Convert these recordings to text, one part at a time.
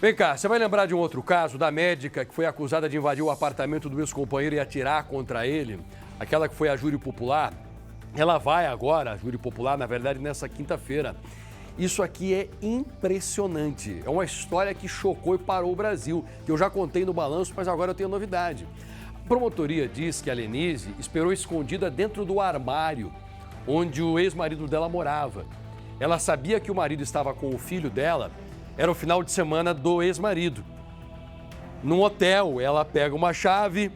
Vem cá, você vai lembrar de um outro caso da médica que foi acusada de invadir o apartamento do ex-companheiro e atirar contra ele? Aquela que foi a júri popular? Ela vai agora, a júri popular, na verdade, nessa quinta-feira. Isso aqui é impressionante. É uma história que chocou e parou o Brasil, que eu já contei no balanço, mas agora eu tenho novidade. A promotoria diz que a Lenise esperou escondida dentro do armário onde o ex-marido dela morava. Ela sabia que o marido estava com o filho dela, era o final de semana do ex-marido. Num hotel, ela pega uma chave,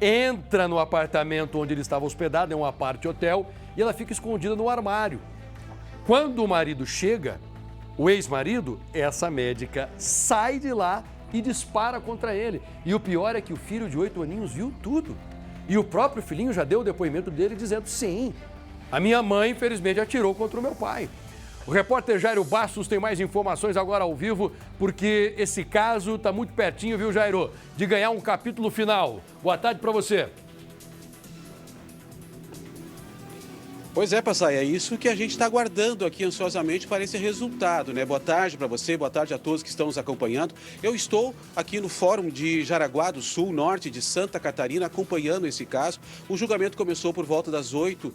entra no apartamento onde ele estava hospedado, é um apart-hotel, e ela fica escondida no armário. Quando o marido chega, o ex-marido, essa médica sai de lá e dispara contra ele. E o pior é que o filho de 8 aninhos viu tudo. E o próprio filhinho já deu o depoimento dele dizendo: sim, a minha mãe, infelizmente, atirou contra o meu pai. O repórter Jairo Bastos tem mais informações agora ao vivo, porque esse caso está muito pertinho, viu, Jairo, de ganhar um capítulo final. Boa tarde para você. Pois é, Passaia, é isso que a gente está aguardando aqui ansiosamente para esse resultado, né? Boa tarde para você, boa tarde a todos que estão nos acompanhando. Eu estou aqui no Fórum de Jaraguá do Sul, norte de Santa Catarina, acompanhando esse caso. O julgamento começou por volta das 8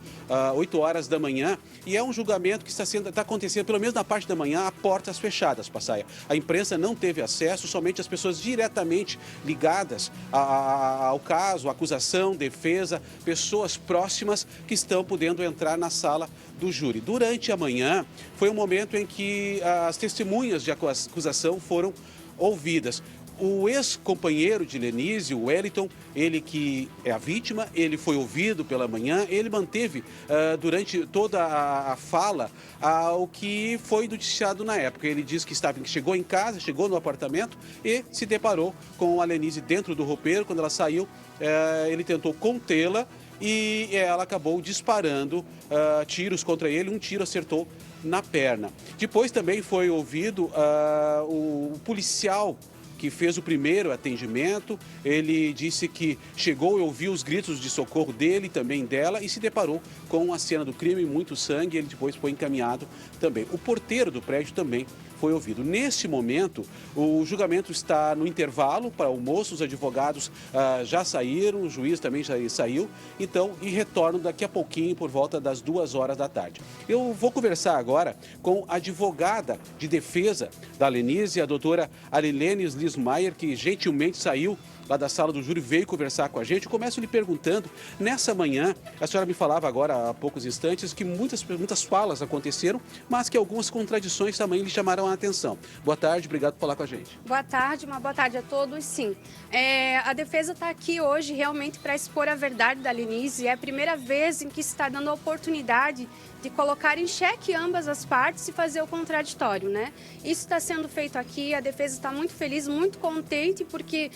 horas da manhã e é um julgamento que está acontecendo, pelo menos na parte da manhã, a portas fechadas, Passaia. A imprensa não teve acesso, somente as pessoas diretamente ligadas ao caso, acusação, defesa, pessoas próximas que estão podendo entrar na sala do júri. Durante a manhã, foi um momento em que as testemunhas de acusação foram ouvidas. O ex-companheiro de Lenise, o Wellington, ele que é a vítima, ele foi ouvido pela manhã, ele manteve durante toda a fala o que foi noticiado na época. Ele disse que chegou em casa, chegou no apartamento e se deparou com a Lenise dentro do roupeiro. Quando ela saiu, ele tentou contê-la e ela acabou disparando tiros contra ele. Um tiro acertou na perna. Depois também foi ouvido o policial que fez o primeiro atendimento. Ele disse que chegou e ouviu os gritos de socorro dele e também dela e se deparou com a cena do crime, muito sangue. Ele depois foi encaminhado também. O porteiro do prédio também foi ouvido. Neste momento, o julgamento está no intervalo para almoço, os advogados já saíram, o juiz também já saiu, então, e retornam daqui a pouquinho, por volta das 2 horas da tarde. Eu vou conversar agora com a advogada de defesa da Lenise, a doutora Arilene Lismayer, que gentilmente saiu lá da sala do júri, veio conversar com a gente. Eu começo lhe perguntando, nessa manhã, a senhora me falava agora há poucos instantes que muitas falas aconteceram, mas que algumas contradições também lhe chamaram a atenção. Boa tarde, obrigado por falar com a gente. Boa tarde, uma boa tarde a todos. Sim, a defesa está aqui hoje realmente para expor a verdade da Lenise. É a primeira vez em que se está dando a oportunidade de colocar em xeque ambas as partes e fazer o contraditório, né? Isso está sendo feito aqui, a defesa está muito feliz, muito contente, porque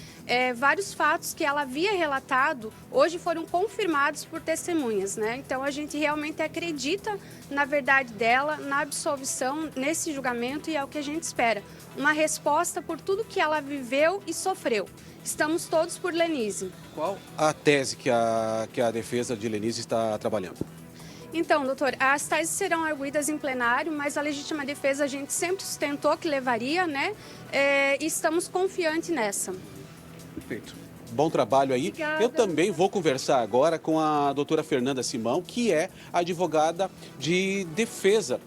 vários fatos que ela havia relatado hoje foram confirmados por testemunhas, né? Então a gente realmente acredita na verdade dela, na absolvição, nesse julgamento, e é o que a gente espera. Uma resposta por tudo que ela viveu e sofreu. Estamos todos por Lenise. Qual a tese que a defesa de Lenise está trabalhando? Então, doutor, as teses serão arguidas em plenário, mas a legítima defesa a gente sempre sustentou que levaria, né? E estamos confiantes nessa. Perfeito. Bom trabalho aí. Obrigada. Eu também vou conversar agora com a doutora Fernanda Simão, que é a advogada de defesa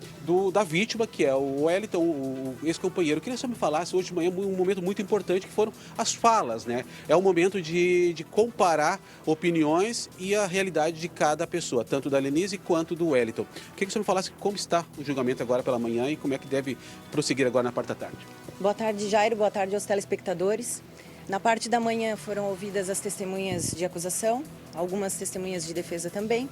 da vítima, que é o Wellington, o ex-companheiro. Eu queria só me falasse hoje de manhã um momento muito importante, que foram as falas, né? É um momento de comparar opiniões e a realidade de cada pessoa, tanto da Lenise quanto do Wellington. Queria que você me falasse como está o julgamento agora pela manhã e como é que deve prosseguir agora na parte da tarde. Boa tarde, Jairo. Boa tarde aos telespectadores. Na parte da manhã foram ouvidas as testemunhas de acusação, algumas testemunhas de defesa também.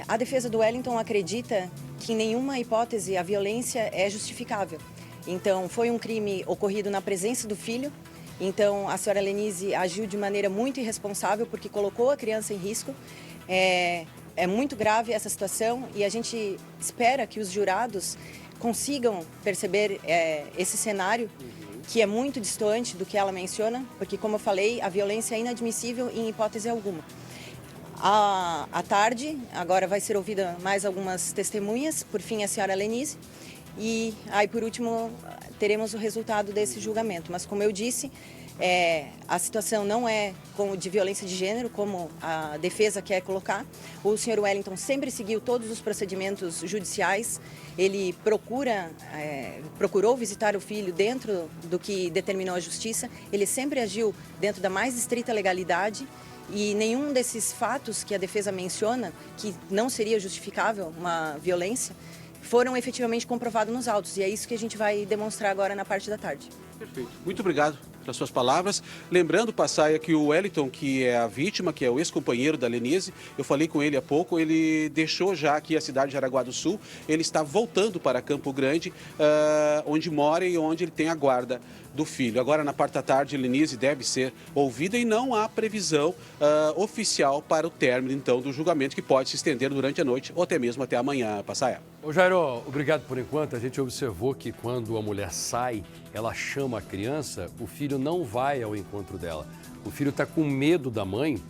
A defesa do Wellington acredita que em nenhuma hipótese a violência é justificável. Então, foi um crime ocorrido na presença do filho. Então, a senhora Lenise agiu de maneira muito irresponsável porque colocou a criança em risco. É muito grave essa situação e a gente espera que os jurados consigam perceber esse cenário, que é muito distante do que ela menciona, porque, como eu falei, a violência é inadmissível em hipótese alguma. À tarde, agora vai ser ouvida mais algumas testemunhas, por fim a senhora Lenise, e aí, por último, teremos o resultado desse julgamento. Mas, como eu disse, a situação não é de violência de gênero, como a defesa quer colocar. O senhor Wellington sempre seguiu todos os procedimentos judiciais. Ele procurou visitar o filho dentro do que determinou a justiça. Ele sempre agiu dentro da mais estrita legalidade. E nenhum desses fatos que a defesa menciona, que não seria justificável uma violência, foram efetivamente comprovados nos autos. E é isso que a gente vai demonstrar agora na parte da tarde. Perfeito. Muito obrigado pelas suas palavras. Lembrando, Passaia, que o Wellington, que é a vítima, que é o ex-companheiro da Lenise, eu falei com ele há pouco, ele deixou já aqui a cidade de Jaraguá do Sul, ele está voltando para Campo Grande, onde mora e onde ele tem a guarda do filho. Agora, na parte da tarde, Lenise deve ser ouvida e não há previsão oficial para o término, então, do julgamento, que pode se estender durante a noite ou até mesmo até amanhã, Passaia. Ô Jairo, obrigado por enquanto. A gente observou que quando a mulher sai, ela chama a criança, o filho não vai ao encontro dela. O filho está com medo da mãe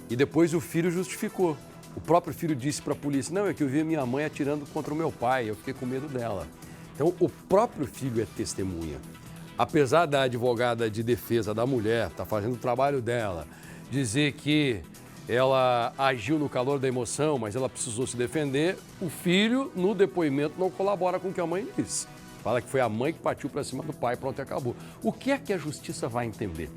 e depois o filho justificou. O próprio filho disse para a polícia, não, é que eu vi a minha mãe atirando contra o meu pai, eu fiquei com medo dela. Então, o próprio filho é testemunha. Apesar da advogada de defesa da mulher estar fazendo o trabalho dela, dizer que ela agiu no calor da emoção, mas ela precisou se defender, o filho, no depoimento, não colabora com o que a mãe disse. Fala que foi a mãe que partiu para cima do pai, pronto, e acabou. O que é que a justiça vai entender?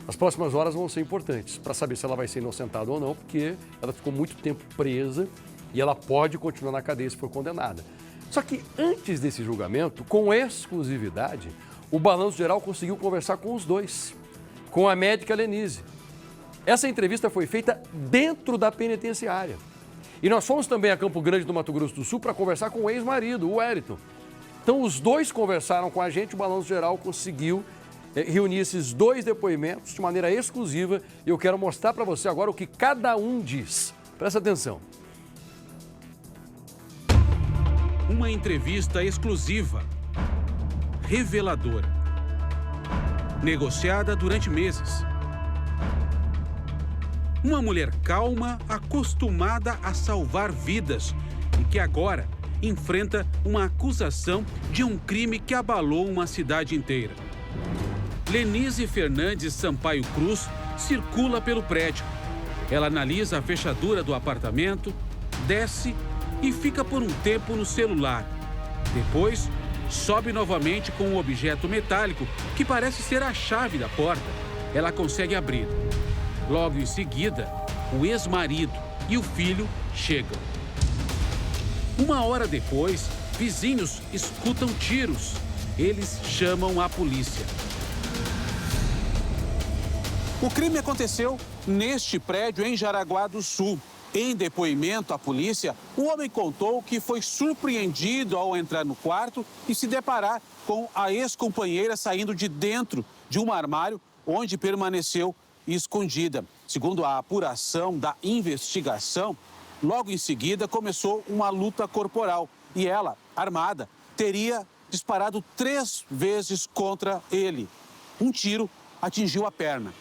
As próximas horas vão ser importantes para saber se ela vai ser inocentada ou não, porque ela ficou muito tempo presa e ela pode continuar na cadeia se for condenada. Só que antes desse julgamento, com exclusividade, o Balanço Geral conseguiu conversar com os dois, com a médica Lenise. Essa entrevista foi feita dentro da penitenciária. E nós fomos também a Campo Grande do Mato Grosso do Sul para conversar com o ex-marido, o Wellington. Então, os dois conversaram com a gente, o Balanço Geral conseguiu reunir esses dois depoimentos de maneira exclusiva e eu quero mostrar para você agora o que cada um diz. Presta atenção. Uma entrevista exclusiva, reveladora, negociada durante meses. Uma mulher calma, acostumada a salvar vidas e que agora enfrenta uma acusação de um crime que abalou uma cidade inteira. Lenise Fernandes Sampaio Cruz circula pelo prédio. Ela analisa a fechadura do apartamento, desce e fica por um tempo no celular. Depois, sobe novamente com um objeto metálico que parece ser a chave da porta. Ela consegue abrir. Logo em seguida, o ex-marido e o filho chegam. Uma hora depois, vizinhos escutam tiros. Eles chamam a polícia. O crime aconteceu neste prédio em Jaraguá do Sul. Em depoimento à polícia, o homem contou que foi surpreendido ao entrar no quarto e se deparar com a ex-companheira saindo de dentro de um armário onde permaneceu escondida. Segundo a apuração da investigação, logo em seguida começou uma luta corporal e ela, armada, teria disparado 3 vezes contra ele. Um tiro atingiu a perna.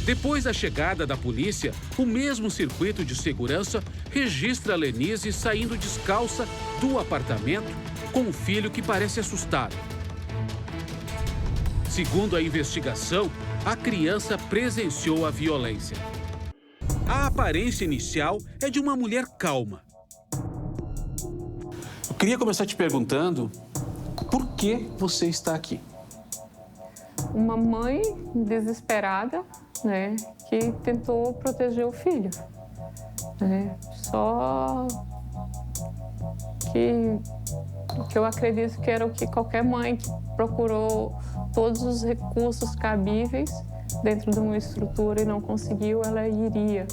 Depois da chegada da polícia, o mesmo circuito de segurança registra a Lenise saindo descalça do apartamento com um filho que parece assustado. Segundo a investigação, a criança presenciou a violência. A aparência inicial é de uma mulher calma. Eu queria começar te perguntando por que você está aqui? Uma mãe desesperada, né, que tentou proteger o filho. Só que eu acredito que era o que qualquer mãe que procurou todos os recursos cabíveis dentro de uma estrutura e não conseguiu, ela iria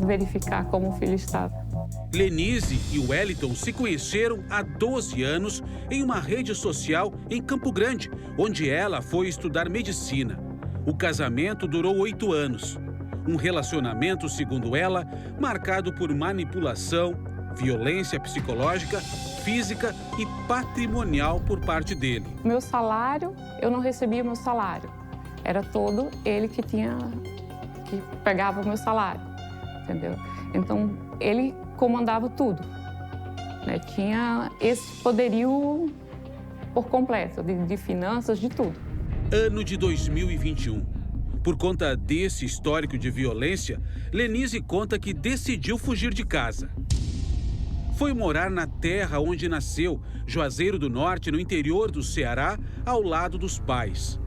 verificar como o filho estava. Lenise e Wellington se conheceram há 12 anos em uma rede social em Campo Grande, onde ela foi estudar medicina. O casamento durou 8 anos. Um relacionamento, segundo ela, marcado por manipulação, violência psicológica, física e patrimonial por parte dele. Meu salário, eu não recebia meu salário. Era todo ele que pegava o meu salário, entendeu? Então, ele comandava tudo. né? Tinha esse poderio por completo, de finanças, de tudo. Ano de 2021. Por conta desse histórico de violência, Lenise conta que decidiu fugir de casa. Foi morar na terra onde nasceu, Juazeiro do Norte, no interior do Ceará, ao lado dos pais.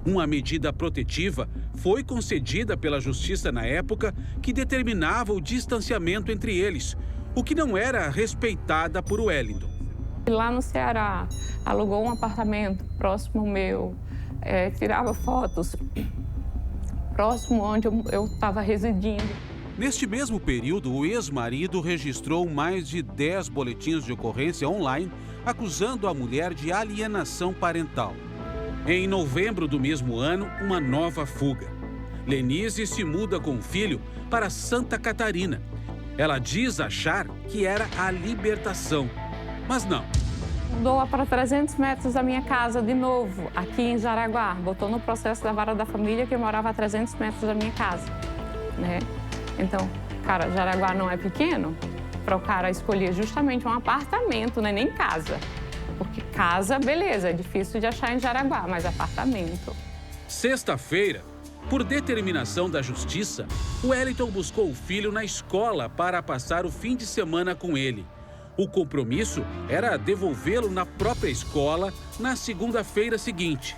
Uma medida protetiva foi concedida pela justiça na época que determinava o distanciamento entre eles, o que não era respeitada por Wellington. Lá no Ceará, alugou um apartamento próximo ao meu, tirava fotos próximo onde eu estava residindo. Neste mesmo período, o ex-marido registrou mais de 10 boletins de ocorrência online acusando a mulher de alienação parental. Em novembro do mesmo ano, uma nova fuga. Lenise se muda com o filho para Santa Catarina. Ela diz achar que era a libertação, mas não. Mudou para 300 metros da minha casa de novo, aqui em Jaraguá. Botou no processo da vara da família que eu morava a 300 metros da minha casa, né? Então, cara, Jaraguá não é pequeno para o cara escolher justamente um apartamento, né? Nem casa. Porque casa, beleza, é difícil de achar em Jaraguá, mas apartamento. Sexta-feira, por determinação da justiça, Wellington buscou o filho na escola para passar o fim de semana com ele. O compromisso era devolvê-lo na própria escola na segunda-feira seguinte.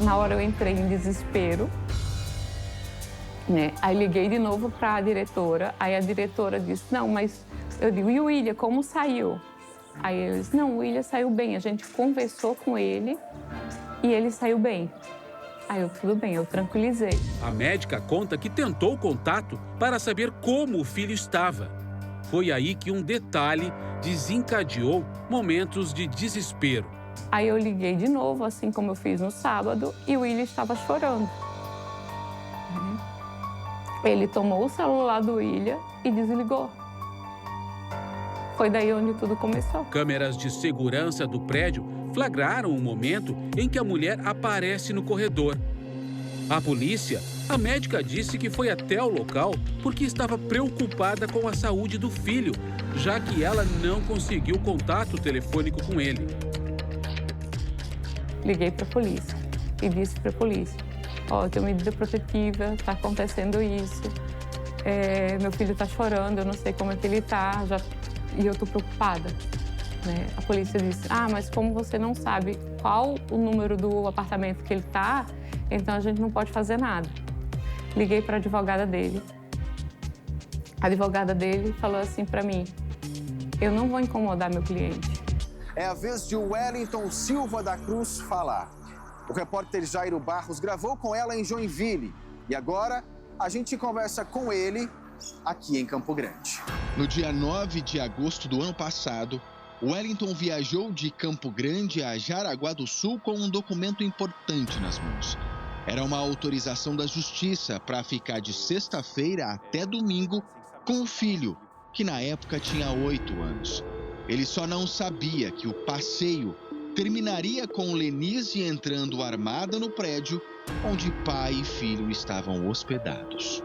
Na hora eu entrei em desespero, né? Aí liguei de novo para a diretora, aí a diretora disse, não, mas eu digo, e o William, como saiu? Aí ele disse, não, o William saiu bem, a gente conversou com ele e ele saiu bem. Aí eu, tudo bem, eu tranquilizei. A médica conta que tentou contato para saber como o filho estava. Foi aí que um detalhe desencadeou momentos de desespero. Aí eu liguei de novo, assim como eu fiz no sábado, e o William estava chorando. Ele tomou o celular do William e desligou. Foi daí onde tudo começou. Câmeras de segurança do prédio flagraram o momento em que a mulher aparece no corredor. A polícia, a médica disse que foi até o local porque estava preocupada com a saúde do filho, já que ela não conseguiu contato telefônico com ele. Liguei para a polícia e disse para a polícia, ó, tem medida protetiva, está acontecendo isso, meu filho está chorando, eu não sei como é que ele está, e eu estou preocupada. Né? A polícia disse, mas como você não sabe qual o número do apartamento que ele está, então a gente não pode fazer nada. Liguei para a advogada dele. A advogada dele falou assim para mim, eu não vou incomodar meu cliente. É a vez de Wellington Silva da Cruz falar. O repórter Jairo Barros gravou com ela em Joinville. E agora a gente conversa com ele aqui em Campo Grande. No dia 9 de agosto do ano passado, Wellington viajou de Campo Grande a Jaraguá do Sul com um documento importante nas mãos. Era uma autorização da justiça para ficar de sexta-feira até domingo com o filho, que na época tinha 8 anos. Ele só não sabia que o passeio terminaria com Lenise entrando armada no prédio onde pai e filho estavam hospedados.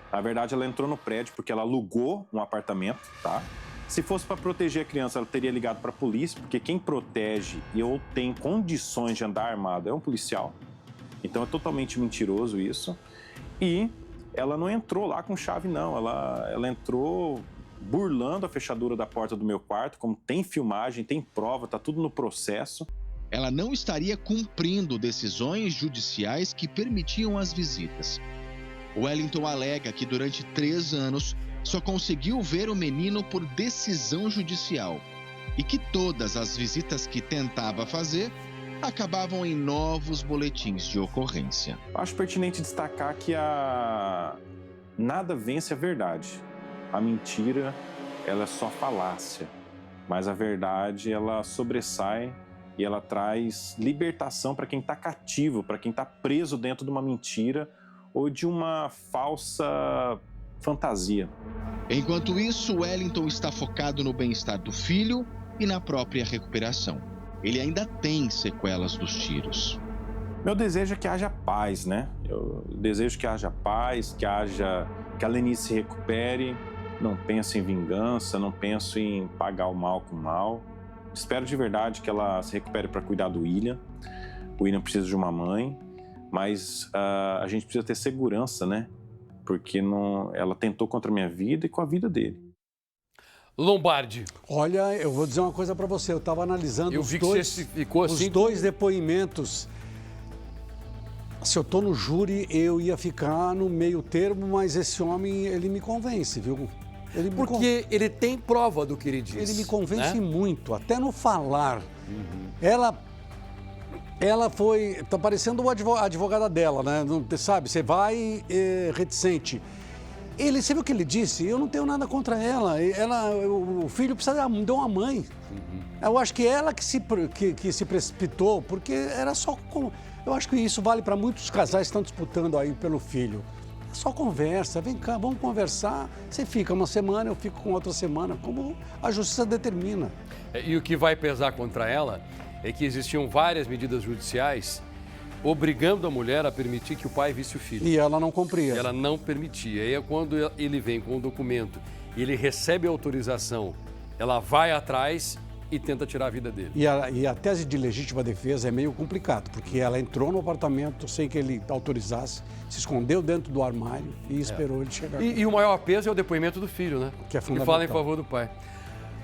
Na verdade, ela entrou no prédio porque ela alugou um apartamento, tá? Se fosse para proteger a criança, ela teria ligado para a polícia, porque quem protege ou tem condições de andar armado é um policial. Então é totalmente mentiroso isso. E ela não entrou lá com chave, não. Ela entrou burlando a fechadura da porta do meu quarto, como tem filmagem, tem prova, tá tudo no processo. Ela não estaria cumprindo decisões judiciais que permitiam as visitas. Wellington alega que durante 3 anos só conseguiu ver o menino por decisão judicial e que todas as visitas que tentava fazer acabavam em novos boletins de ocorrência. Acho pertinente destacar que nada vence a verdade. A mentira, ela é só falácia, mas a verdade, ela sobressai e ela traz libertação para quem está cativo, para quem está preso dentro de uma mentira ou de uma falsa fantasia. Enquanto isso, Wellington está focado no bem-estar do filho e na própria recuperação. Ele ainda tem sequelas dos tiros. Meu desejo é que haja paz, né? Eu desejo que haja paz, que a Lenise se recupere, não penso em vingança, não penso em pagar o mal com o mal. Espero de verdade que ela se recupere para cuidar do William. O William precisa de uma mãe, mas a gente precisa ter segurança, né? Porque ela tentou contra a minha vida e com a vida dele. Lombardi. Olha, eu vou dizer uma coisa para você. Eu estava analisando Eu vi que você ficou assim. os dois depoimentos. Se eu estou no júri, eu ia ficar no meio termo, mas esse homem, ele me convence, viu? Porque ele tem prova do que ele diz. Ele me convence né? muito, até no falar. Ela foi... Tá parecendo a advogada dela, né? Não, sabe, você vai reticente. Você viu o que ele disse? Eu não tenho nada contra ela. O filho precisa de uma mãe. Eu acho que ela que se precipitou, porque era só... Eu acho que isso vale para muitos casais que estão disputando aí pelo filho. É só conversa, vem cá, vamos conversar. Você fica uma semana, eu fico com outra semana, como a justiça determina. E o que vai pesar contra ela é que existiam várias medidas judiciais obrigando a mulher a permitir que o pai visse o filho. E ela não cumpria. Ela não permitia. E aí, quando ele vem com o documento e ele recebe a autorização, ela vai atrás e tenta tirar a vida dele. E a tese de legítima defesa é meio complicado, porque ela entrou no apartamento sem que ele autorizasse, se escondeu dentro do armário e esperou ele chegar. E o maior peso é o depoimento do filho, né? Que é fundamental. Que fala em favor do pai.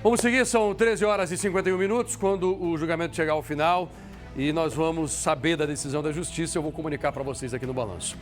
Vamos seguir, são 13 horas e 51 minutos, quando o julgamento chegar ao final e nós vamos saber da decisão da justiça, eu vou comunicar para vocês aqui no Balanço.